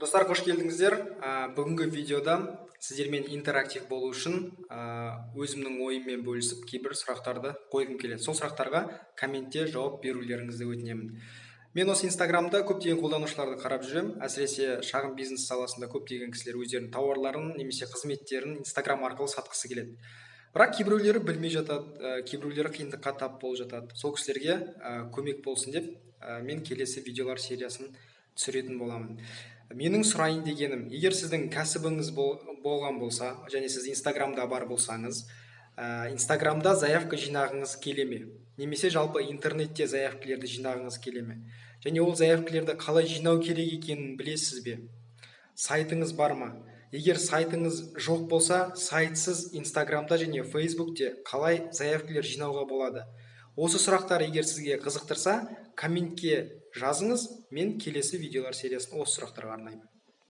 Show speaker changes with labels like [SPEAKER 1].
[SPEAKER 1] Достар, қош келдіңіздер. Бүгінгі видеода сіздермен интерактив болу үшін өзімнің ойыммен бөлісіп кейбір сұрақтарды қойғым келеді. Сол сұрақтарға комментте жауап берулеріңізді өтінемін. Мен осы инстаграмда көптеген қолданушыларды қарап жүремін. Әсіресе шағын бизнес саласында көптеген кісілер өздерінің тауарларын немесе қызметтерін инстаграм арқылы сатқысы келеді. Бірақ кейбіреулері білмей жатады, кейбіреулері қиындыққа тап болып жатады. Сол кісілерге көмек болсын деп мен келесі видеолар сериясын түсіретін боламын. Менің сұрайын дегенім, егер сіздің кәсібіңіз болған болса, және сіз инстаграмда бар болсаңыз, инстаграмда заявка жинағыңыз келе ме? Немесе жалпы интернетте заявкілерді жинағыңыз келе ме? Және ол заявкілерді қалай жинау керек екенін білесіз бе? Сайтыңыз бар ма? Егер сайтыңыз жоқ болса, сайтсыз инстаграмда және фейсбукте қалай заявкілер жинауға болады? Осы сұрақтар егер сізге қызықтырса, комментке жазыңыз, мен келесі видеолар сериясын осы сұрақтарға арнаймын.